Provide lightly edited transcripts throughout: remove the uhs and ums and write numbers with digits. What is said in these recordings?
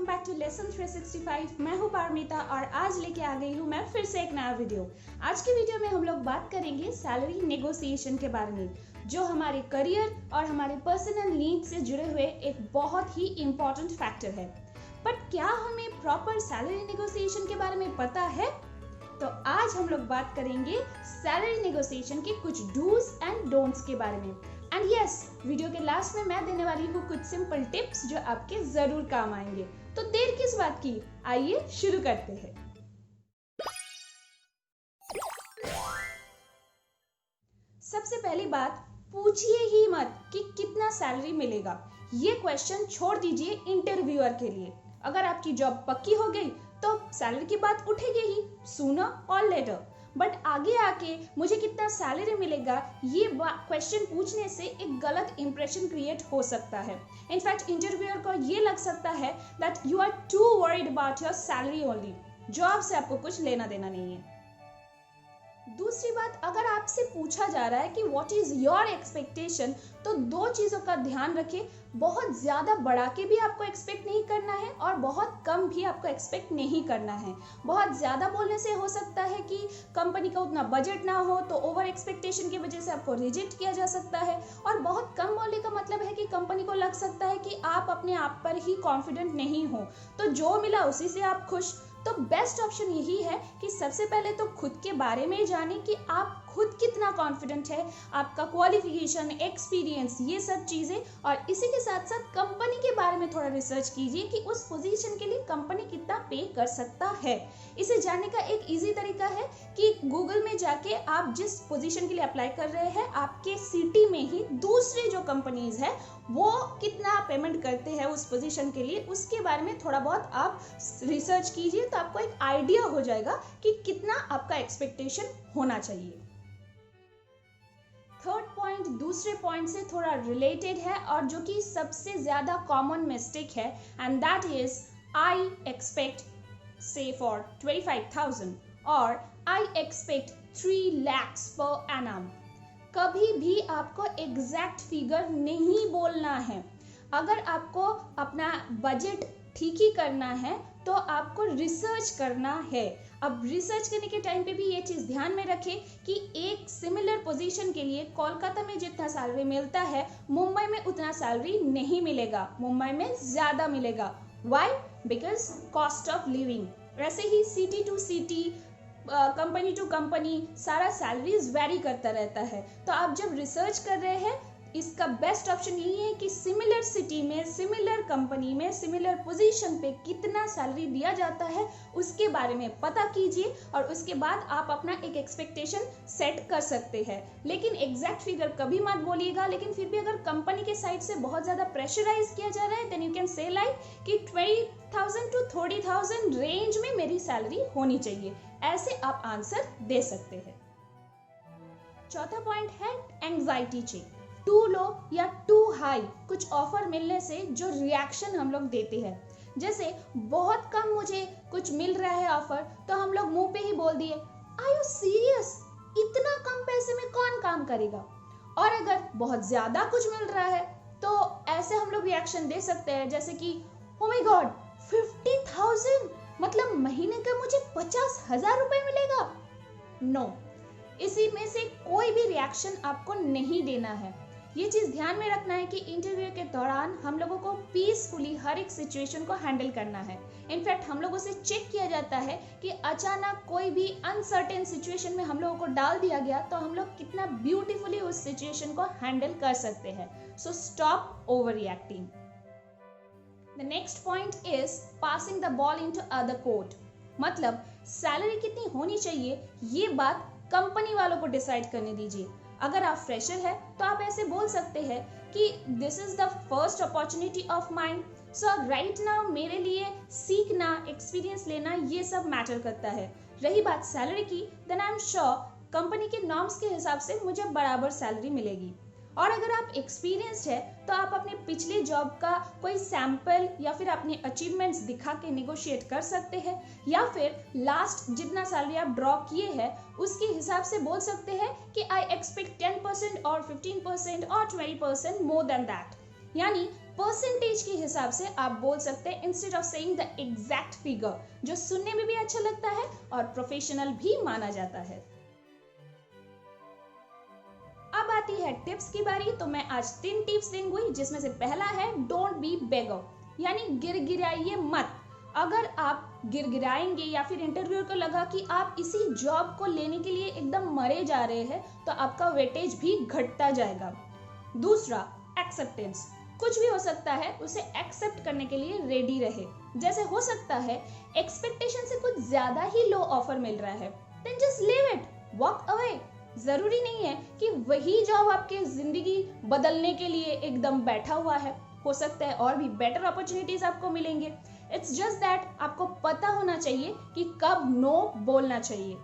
Welcome back to lesson 365। मैं हूं पारमिता और आज लेके आ गई हूं मैं फिर से एक नया वीडियो। आज की वीडियो में हम लोग बात करेंगे सैलरी नेगोशिएशन के बारे में, जो हमारे करियर और हमारे पर्सनल नीड से जुड़े हुए एक बहुत ही इम्पोर्टेंट फैक्टर है। बट क्या हमें प्रॉपर सैलरी नेगोशिएशन के बारे में पता है? तो आज हम लोग बात करेंगे सैलरी नेगोशिएशन के कुछ डूज एंड डोंट्स के बारे में। एंड यस, वीडियो के लास्ट में मैं देने वाली हूँ कुछ सिंपल टिप्स जो आपके जरूर काम आएंगे। तो देर किस बात की, आइए शुरू करते हैं। सबसे पहली बात, पूछिए ही मत कि कितना सैलरी मिलेगा। ये क्वेश्चन छोड़ दीजिए इंटरव्यूअर के लिए। अगर आपकी जॉब पक्की हो गई तो सैलरी की बात उठेगी ही, सूनर और लेटर। बट आगे आके मुझे कितना सैलरी मिलेगा, ये क्वेश्चन पूछने से एक गलत इंप्रेशन क्रिएट हो सकता है। इनफैक्ट इंटरव्यूअर को ये लग सकता है that you are too worried about your salary only. Job से आपको कुछ लेना देना नहीं है। दूसरी बात, अगर आपसे पूछा जा रहा है कि व्हाट इज योर एक्सपेक्टेशन, तो दो चीजों का ध्यान रखें। बहुत ज्यादा बढ़ा के भी आपको एक्सपेक्ट नहीं करना है और बहुत कम भी आपको एक्सपेक्ट नहीं करना है। बहुत ज्यादा बोलने से हो सकता है कि कंपनी का उतना बजट ना हो, तो ओवर एक्सपेक्टेशन की वजह से आपको रिजेक्ट किया जा सकता है। और बहुत कम बोलने का मतलब है कि कंपनी को लग सकता है कि आप अपने आप पर ही कॉन्फिडेंट नहीं हो, तो जो मिला उसी से आप खुश। तो बेस्ट ऑप्शन यही है कि सबसे पहले तो खुद के बारे में जानें कि आप खुद कितना कॉन्फिडेंट है, आपका क्वालिफिकेशन, एक्सपीरियंस, ये सब चीज़ें। और इसी के साथ साथ कंपनी के बारे में थोड़ा रिसर्च कीजिए कि उस पोजीशन के लिए कंपनी कितना पे कर सकता है। इसे जानने का एक इजी तरीका है कि गूगल में जाके आप जिस पोजीशन के लिए अप्लाई कर रहे हैं, आपके सिटी में ही दूसरी जो कंपनीज है वो कितना पेमेंट करते हैं उस पोजीशन के लिए, उसके बारे में थोड़ा बहुत आप रिसर्च कीजिए, तो आपको एक आइडिया हो जाएगा कि कितना आपका एक्सपेक्टेशन होना चाहिए। थर्ड पॉइंट दूसरे पॉइंट से थोड़ा रिलेटेड है और जो कि सबसे ज्यादा कॉमन मिस्टेक है, and that is I expect say for 25,000 और I expect 3 lakhs per annum। कभी भी आपको एग्जैक्ट फिगर नहीं बोलना है। अगर आपको अपना बजट ठीक ही करना है तो आपको रिसर्च करना है। अब रिसर्च करने के टाइम पे भी ये चीज़ ध्यान में रखें कि एक सिमिलर पोजीशन के लिए कोलकाता में जितना सैलरी मिलता है, मुंबई में उतना सैलरी नहीं मिलेगा, मुंबई में ज़्यादा मिलेगा। Why? Because cost of living. वैसे ही city to city, company to company सारा सैलरीज वेरी करता रहता है। तो आप जब रिसर्च कर रहे हैं, इसका बेस्ट ऑप्शन यही है कि सिमिलर सिटी में, सिमिलर कंपनी में, सिमिलर पोजीशन पे कितना सैलरी दिया जाता है उसके बारे में पता कीजिए और उसके बाद आप अपना एक एक्सपेक्टेशन सेट कर सकते हैं। लेकिन एग्जैक्ट फिगर कभी मत बोलिएगा। लेकिन फिर भी अगर कंपनी के साइड से बहुत ज़्यादा प्रेशराइज किया जा रहा है, then you can say like कि 20,000 to 30,000 रेंज में मेरी सैलरी होनी चाहिए। ऐसे आप आंसर दे सकते हैं। चौथा पॉइंट है एंग्जाइटी चेक। टू लो या टू हाई कुछ ऑफर मिलने से जो रिएक्शन हम लोग देते हैं, जैसे बहुत कम मुझे कुछ मिल रहा है ऑफर, तो हम लोग मुंह पे ही बोल दिए, आर यू सीरियस, इतना कम पैसे में कौन काम करेगा। और अगर बहुत ज्यादा कुछ मिल रहा है तो ऐसे हम लोग रिएक्शन दे सकते हैं, जैसे कि ओ माय गॉड, 50,000 मतलब महीने का मुझे 50,000 रुपए मिलेगा। नो, इसी में से कोई भी रिएक्शन आपको नहीं देना है। ये चीज ध्यान में रखना है कि इंटरव्यू के दौरान हम लोगों को पीसफुली हर एक सिचुएशन को हैंडल करना है। इनफैक्ट हम लोगों से चेक किया जाता है कि अचानक कोई भी अनसर्टेन सिचुएशन में हम लोगों को डाल दिया गया तो हम लोग कितना ब्यूटीफुली उस सिचुएशन को हैंडल कर सकते हैं। So stop over reacting. The next point is passing the ball into other court. मतलब सैलरी कितनी होनी चाहिए ये बात कंपनी वालों को डिसाइड करने दीजिए। अगर आप फ्रेशर है तो आप ऐसे बोल सकते हैं कि this is the first opportunity of mind, so right now मेरे लिए सीखना, एक्सपीरियंस लेना, ये सब मैटर करता है। रही बात सैलरी की, then I am sure company के नॉर्म्स के हिसाब से मुझे बराबर सैलरी मिलेगी। और अगर आप एक्सपीरियंस्ड है तो आप अपने पिछले जॉब का कोई सैंपल या फिर अपने अचीवमेंट्स दिखा के नेगोशिएट कर सकते हैं, या फिर लास्ट जितना सैलरी आप ड्रॉ किए हैं उसके हिसाब से बोल सकते हैं कि आई एक्सपेक्ट 10% और 15% और 20% मोर देन दैट। यानी परसेंटेज के हिसाब से आप बोल सकते हैं instead of saying the exact figure, जो सुनने में भी अच्छा लगता है और प्रोफेशनल भी माना जाता है। अब आती है टिप्स की बारी। तो मैं आज 3 टिप्स दूंगी, जिसमें से पहला है डोंट बी बेगर, यानी गिरगिराइए मत। अगर आप गिरगिराएंगे या फिर इंटरव्यूअर को लगा कि आप इसी जॉब को लेने के लिए एकदम मरे जा रहे हैं, तो आपका वेटेज भी घटता जाएगा। दूसरा, एक्सेप्टेंस। कुछ भी हो सकता है, उसे एक्सेप्ट करने के लिए रेडी रहे। जैसे हो सकता है एक्सपेक्टेशन से कुछ ज्यादा ही लो ऑफर मिल रहा है, then just leave it, walk away. जरूरी नहीं है कि वही जॉब आपके जिंदगी बदलने के लिए एकदम बैठा हुआ है, हो सकता है और भी बेटर अपॉर्चुनिटीज आपको मिलेंगे। इट्स जस्ट दैट आपको पता होना चाहिए कि कब नो बोलना चाहिए।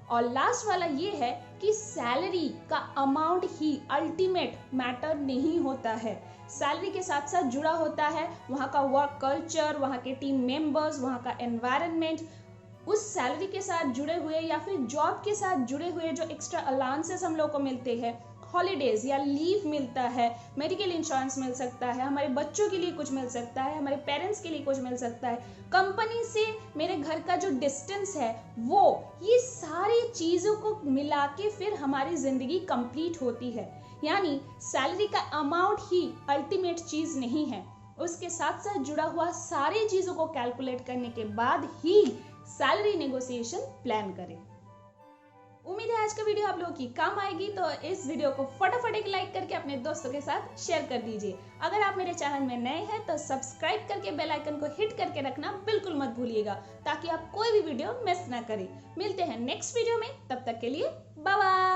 और लास्ट वाला ये है कि सैलरी का अमाउंट ही अल्टीमेट मैटर नहीं होता है। सैलरी के साथ साथ जुड़ा होता है वहाँ का वर्क कल्चर, वहाँ के टीम मेंबर्स, वहाँ का एनवायरनमेंट। उस सैलरी के साथ जुड़े हुए या फिर जॉब के साथ जुड़े हुए जो एक्स्ट्रा अलाउंसेस हम लोग को मिलते हैं, हॉलीडेज या लीव मिलता है, मेडिकल इंश्योरेंस मिल सकता है, हमारे बच्चों के लिए कुछ मिल सकता है, हमारे पेरेंट्स के लिए कुछ मिल सकता है, कंपनी से मेरे घर का जो डिस्टेंस है वो, ये सारी चीज़ों को मिला के फिर हमारी ज़िंदगी कंप्लीट होती है। यानी सैलरी का अमाउंट ही अल्टीमेट चीज़ नहीं है, उसके साथ साथ जुड़ा हुआ सारी चीज़ों को कैलकुलेट करने के बाद ही सैलरी नेगोशिएशन प्लान करें। उम्मीद है आज का वीडियो आप लोगों की काम आएगी, तो इस वीडियो को फटाफट एक लाइक करके अपने दोस्तों के साथ शेयर कर दीजिए। अगर आप मेरे चैनल में नए हैं तो सब्सक्राइब करके बेल आइकन को हिट करके रखना बिल्कुल मत भूलिएगा, ताकि आप कोई भी वीडियो मिस ना करें। मिलते हैं नेक्स्ट वीडियो में, तब तक के लिए बाय बाय।